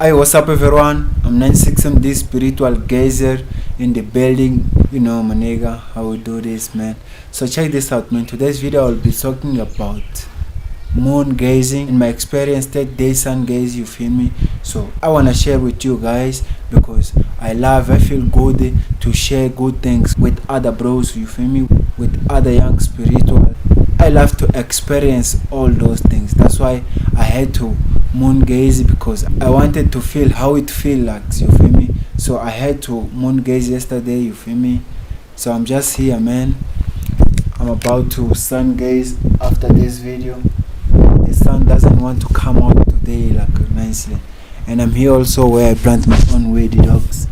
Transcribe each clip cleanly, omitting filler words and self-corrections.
Hi, what's up everyone? I'm 96MD Spiritual Gazer in the building. You know my nigga, how we do this, man. So check this out, man. Today's video I'll be talking about moon gazing. In my experience, 30-day sun gaze, you feel me? So I wanna share with you guys because I feel good to share good things with other bros, you feel me? With other young spiritual. I love to experience all those things. That's why I had to moon gaze, because I wanted to feel how it feels like, you feel me? So I had to moon gaze yesterday, you feel me? So I'm just here, man. I'm about to sun gaze after this video. The sun doesn't want to come out today like nicely, and I'm here also where I plant my own weed, dogs.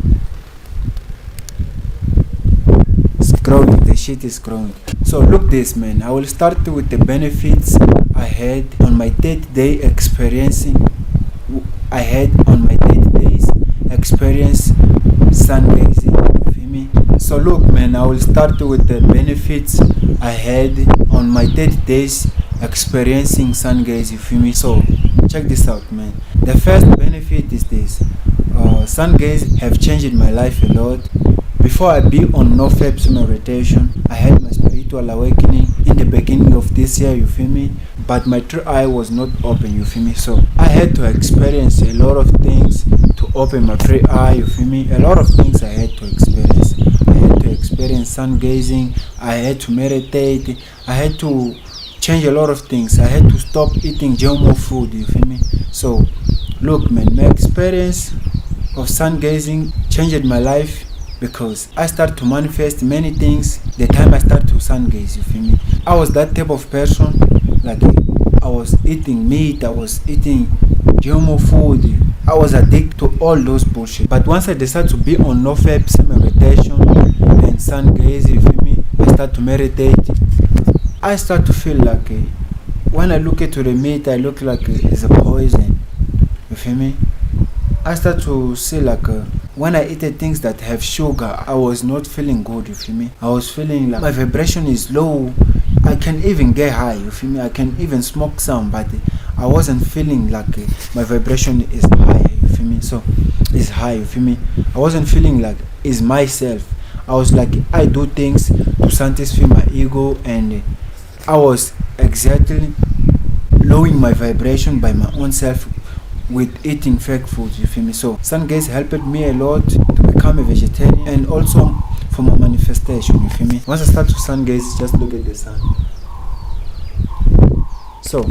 It's growing, the shit is growing. So look this, man. I will start with the benefits I had on my 30-day experiencing. I had on my 30 days experience sun gazing, you feel me? So look, man, I will start with the benefits I had on my 30 days experiencing sun gaze, you feel me? So check this out, man. The first benefit is this: sun gaze have changed my life a lot. Before I be on Nofap meditation, I had my spiritual awakening in the beginning of this year, you feel me? But my third eye was not open, you feel me? So I had to experience a lot of things to open my third eye, you feel me? A lot of things I had to experience. I had to experience sun gazing, I had to meditate, I had to change a lot of things. I had to stop eating GMO food, you feel me? So look, man, my experience of sun gazing changed my life, because I start to manifest many things the time I start to sun gaze, you feel me? I was that type of person, like I was eating meat, I was eating GMO food, I was addicted to all those bullshit. But once I decided to be on Nofap meditation and sun gaze, you feel me? I start to meditate. I start to feel like when I look into the meat, I look like it's a poison, you feel me? I start to see like when I eat things that have sugar, I was not feeling good, you feel me? I was feeling like my vibration is low. I can even get high, you feel me? I can even smoke some, but I wasn't feeling like my vibration is high, you feel me? So it's high, you feel me? I wasn't feeling like it's myself. I was like, I do things to satisfy my ego, and I was exactly lowering my vibration by my own self with eating fake food, you feel me? So sun gaze helped me a lot to become a vegetarian, and also for my manifestation, you feel me? Once I start to sun gaze, just look at the sun. So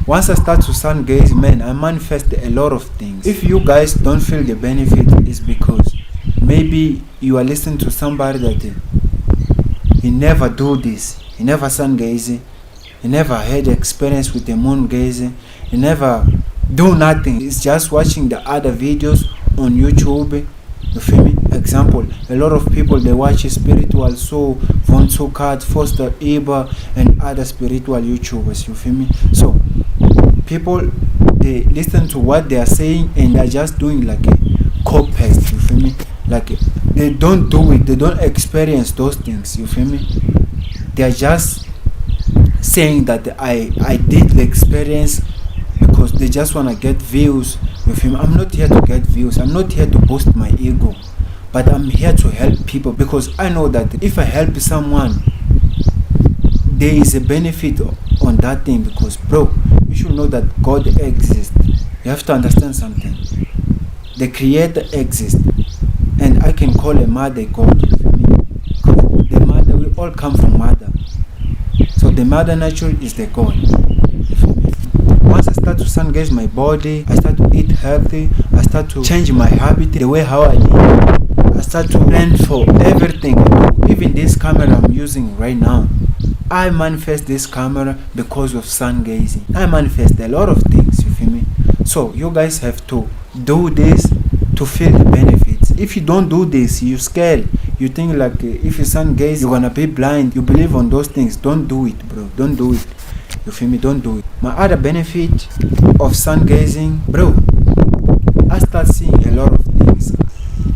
once I start to sun gaze, man, I manifest a lot of things. If you guys don't feel the benefit, it's because maybe you are listening to somebody that he never do this, he never sun gaze, he never had experience with the moon gaze, he never do nothing. It's just watching the other videos on YouTube, you feel me? Example, a lot of people, they watch spiritual soul, Von Sukat, Foster Eber, and other spiritual YouTubers, you feel me? So people, they listen to what they are saying, and they're just doing like a copy paste, you feel me? Like they don't do it, they don't experience those things, you feel me? They're just saying that I did the experience because they just want to get views, you feel me? I'm not here to get views, I'm not here to boost my ego, but I'm here to help people, because I know that if I help someone, there is a benefit on that thing. Because bro, you should know that God exists. You have to understand something. The creator exists, and I can call a mother God, you feel me? Because the mother, we all come from mother, so the mother nature is the God, you feel me? Once I start to sun gaze my body, I start to eat healthy, I start to change my habit, the way how I live. I start to plan for everything. Even this camera I'm using right now, I manifest this camera because of sun gazing. I manifest a lot of things, you feel me? So you guys have to do this to feel the benefits. If you don't do this, you scared. You think like if you sun gaze, you're gonna be blind. You believe on those things. Don't do it, bro. Don't do it. You feel me? Don't do it. My other benefit of sun gazing, bro, I start seeing a lot of things.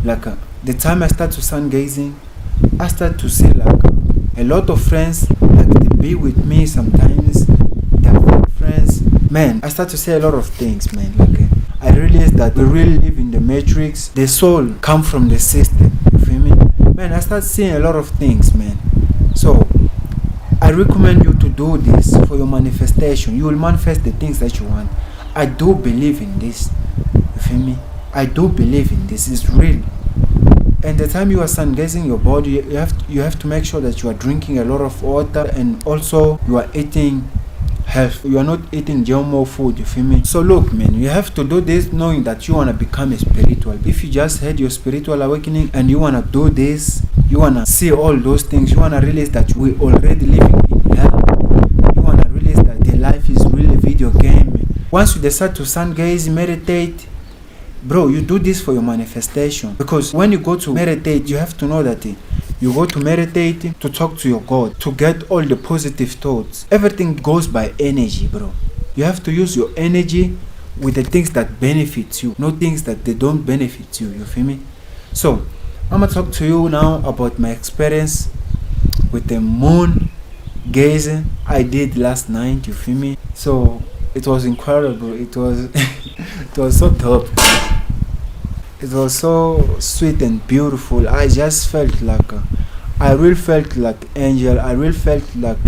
Like the time I start to sun gazing, I start to see like a lot of friends, like they be with me sometimes. They're good friends. Man, I start to see a lot of things, man. Like I realized that we really live in the matrix. The soul come from the system. You feel me? Man, I start seeing a lot of things, man. So I recommend you to do this for your manifestation. You will manifest the things that you want. I do believe in this. You feel me? I do believe in this. It's real. And the time you are sun-gazing your body, you have to make sure that you are drinking a lot of water, and also you are eating health. You are not eating GMO food. You feel me? So look, man, you have to do this knowing that you want to become a spiritual. If you just had your spiritual awakening and you want to do this, you want to see all those things, you want to realize that we already living in hell. You want to realize that the life is really a video game. Once you decide to sun-gaze, meditate, bro, you do this for your manifestation. Because when you go to meditate, you have to know that you go to meditate to talk to your God, to get all the positive thoughts. Everything goes by energy, bro. You have to use your energy with the things that benefit you, not things that they don't benefit you. You feel me? So I'm gonna talk to you now about my experience with the moon gazing I did last night. You feel me? So it was incredible. It was it was so dope. It was so sweet and beautiful. I just felt like I really felt like angel. I really felt like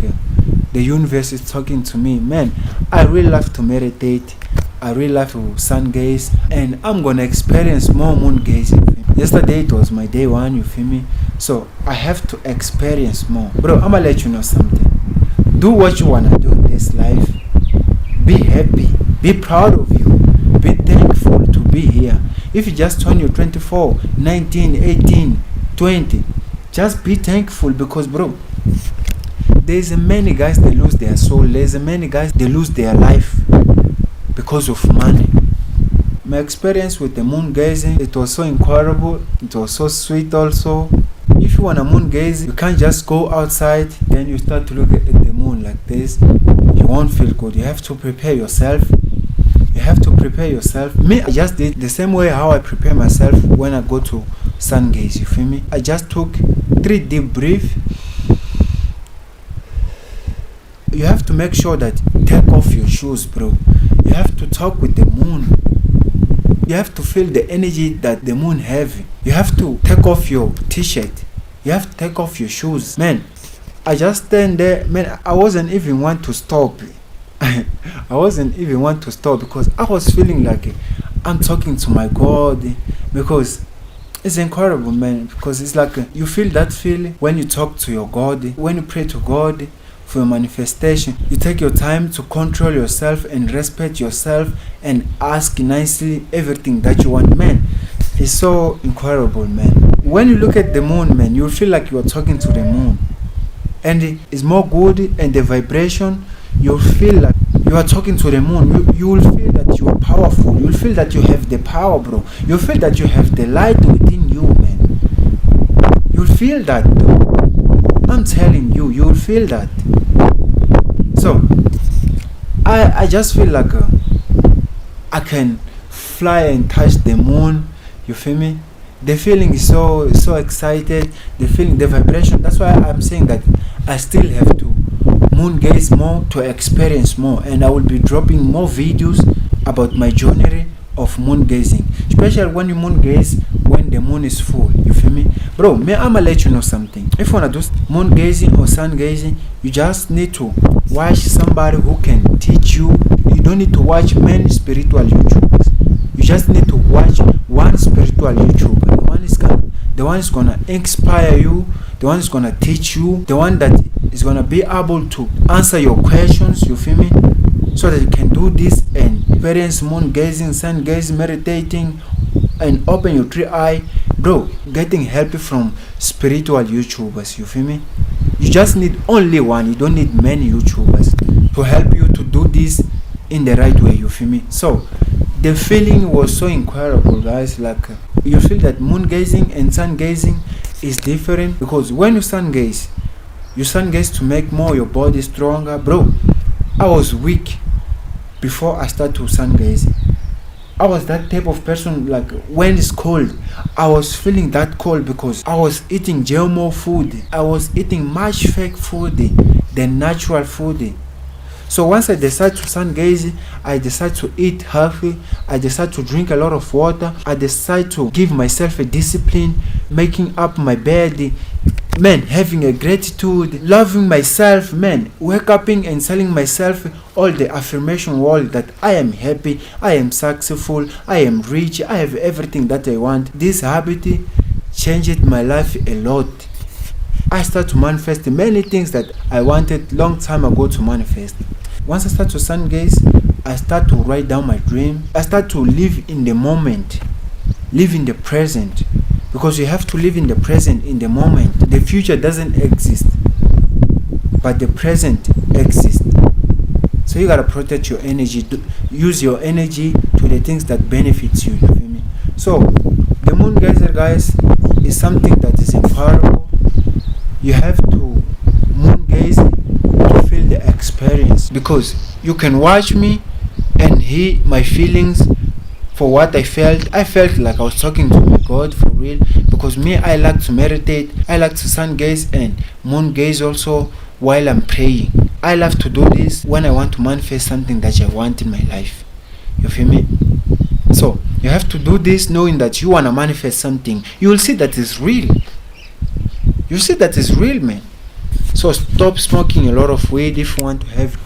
the universe is talking to me. Man, I really love to meditate. I really love to sun gaze, and I'm gonna experience more moon gazing. Yesterday it was my day one. You feel me? So I have to experience more, bro. I'ma let you know something. Do what you wanna do in this life. Be happy. Be proud of you. Be thankful to be here. If you just turn your 24, 19, 18, 20, just be thankful, because bro, there's many guys that lose their soul. There's many guys that lose their life because of money. My experience with the moon gazing, it was so incredible. It was so sweet also. If you want a moon gaze, you can't just go outside, then you start to look at the moon like this. You won't feel good. You have to prepare yourself. You have to prepare yourself. Me, I just did the same way how I prepare myself when I go to sun gaze. You feel me? I just took 3 deep breaths. You have to make sure that you take off your shoes, bro. You have to talk with the moon. You have to feel the energy that the moon have. You have to take off your t-shirt. You have to take off your shoes. Man, I just stand there. Man, I wasn't even want to stop. I wasn't even want to stop, because I was feeling like I'm talking to my God, because it's incredible, man. Because it's like you feel that feeling when you talk to your God, when you pray to God for your manifestation. You take your time to control yourself and respect yourself and ask nicely everything that you want, man. It's so incredible, man. When you look at the moon, man, you feel like you are talking to the moon, and it's more good, and the vibration, you'll feel like you are talking to the moon. You will feel that you are powerful. You'll feel that you have the power, bro. You'll feel that you have the light within you, man. You'll feel that, though. I'm telling you, you'll feel that. So I just feel like I can fly and touch the moon. You feel me? The feeling is so excited. The feeling, the vibration. That's why I'm saying that I still have to moon gaze more to experience more, and I will be dropping more videos about my journey of moon gazing, especially when you moon gaze when the moon is full. You feel me, bro? I'ma let you know something. If you wanna do moon gazing or sun gazing, you just need to watch somebody who can teach you. You don't need to watch many spiritual YouTubers. You just need to watch one spiritual YouTuber. The one is gonna inspire you, the one is gonna teach you, the one that is gonna be able to answer your questions. You feel me? So that you can do this and experience moon gazing, sun gazing, meditating, and open your 3 eye, bro. Getting help from spiritual YouTubers. You feel me? You just need only one. You don't need many YouTubers to help you to do this in the right way. You feel me? So the feeling was so incredible, guys. Like you feel that moon gazing and sun gazing is different, because when you sun gaze to make more your body stronger, bro. I was weak before I started to sun gaze. I was that type of person, like when it's cold, I was feeling that cold because I was eating GMO food. I was eating much fake food than natural food. So once I decide to Sungaze, I decide to eat healthy, I decide to drink a lot of water, I decide to give myself a discipline, making up my bed, man, having a gratitude, loving myself, man, wake up and telling myself all the affirmation word that I am happy, I am successful, I am rich, I have everything that I want. This habit changed my life a lot. I start to manifest many things that I wanted long time ago to manifest. Once I start to Sungaze, I start to write down my dream. I start to live in the moment, live in the present, because you have to live in the present, in the moment. The future doesn't exist, but the present exists. So you gotta protect your energy, use your energy to the things that benefits you. You feel me? So the moon geyser, guys, is something that is empowering. You have to moon gaze to feel the experience, because you can watch me and hear my feelings for what I felt. I felt like I was talking to my God for real, because me, I like to meditate, I like to sun gaze and moon gaze also while I'm praying. I love to do this when I want to manifest something that I want in my life. You feel me? So you have to do this knowing that you want to manifest something. You will see that it's real. You see that it's real, man. So stop smoking a lot of weed if you want to have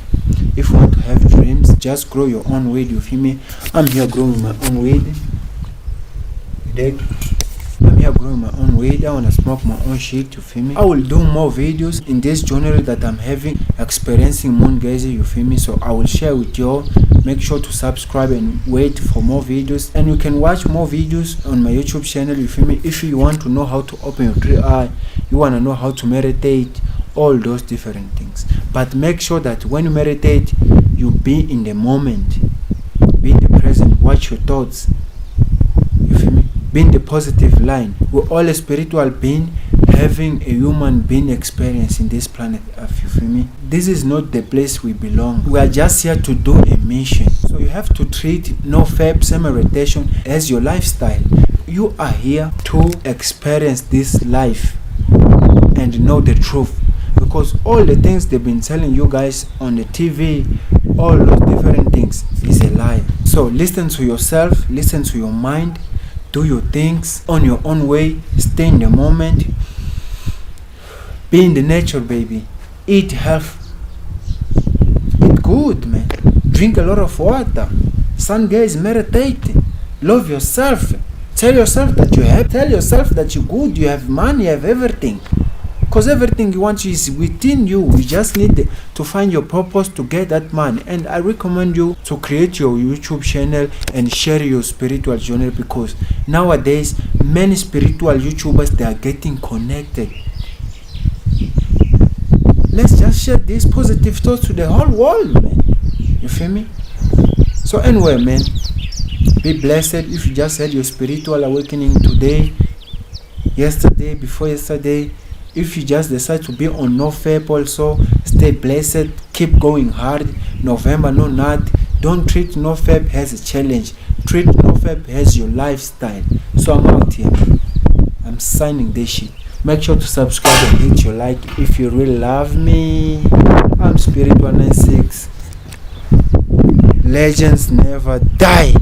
dreams. Just grow your own weed. You feel me? I'm here growing my own weed. You dig? I'm here growing my own weed. I wanna smoke my own shit. You feel me? I will do more videos in this genre that I'm having, experiencing moon gazing. You feel me? So I will share with y'all. Make sure to subscribe and wait for more videos, and you can watch more videos on my YouTube channel. You feel me? If you want to know how to open your third eye, you want to know how to meditate, all those different things. But make sure that when you meditate, you be in the moment, be in the present, watch your thoughts. You feel me? Be in the positive line. We're all a spiritual being having a human being experience in this planet Earth. You feel me? This is not the place we belong. We are just here to do a mission. So you have to treat Nofap semen rotation as your lifestyle. You are here to experience this life and know the truth, because all the things they've been telling you guys on the TV, all those different things, is a lie. So listen to yourself, listen to your mind, do your things on your own way, stay in the moment, be in the nature, baby. Eat health, eat good, man. Drink a lot of water, Sungaze, meditate, love yourself. Tell yourself that you're happy, tell yourself that you're good, you have money, you have everything. Because everything you want is within you. You just need to find your purpose to get that money. And I recommend you to create your YouTube channel and share your spiritual journey, because nowadays many spiritual YouTubers, they are getting connected. Let's just share these positive thoughts to the whole world, man. You feel me? So anyway, man, be blessed. If you just had your spiritual awakening today, yesterday, before yesterday, if you just decide to be on Nofap also, stay blessed, keep going hard. November, no not. Don't treat Nofap as a challenge. Treat Nofap as your lifestyle. So I'm out here. I'm signing this shit. Make sure to subscribe and hit your like if you really love me. I'm Spirit 196. Legends never die.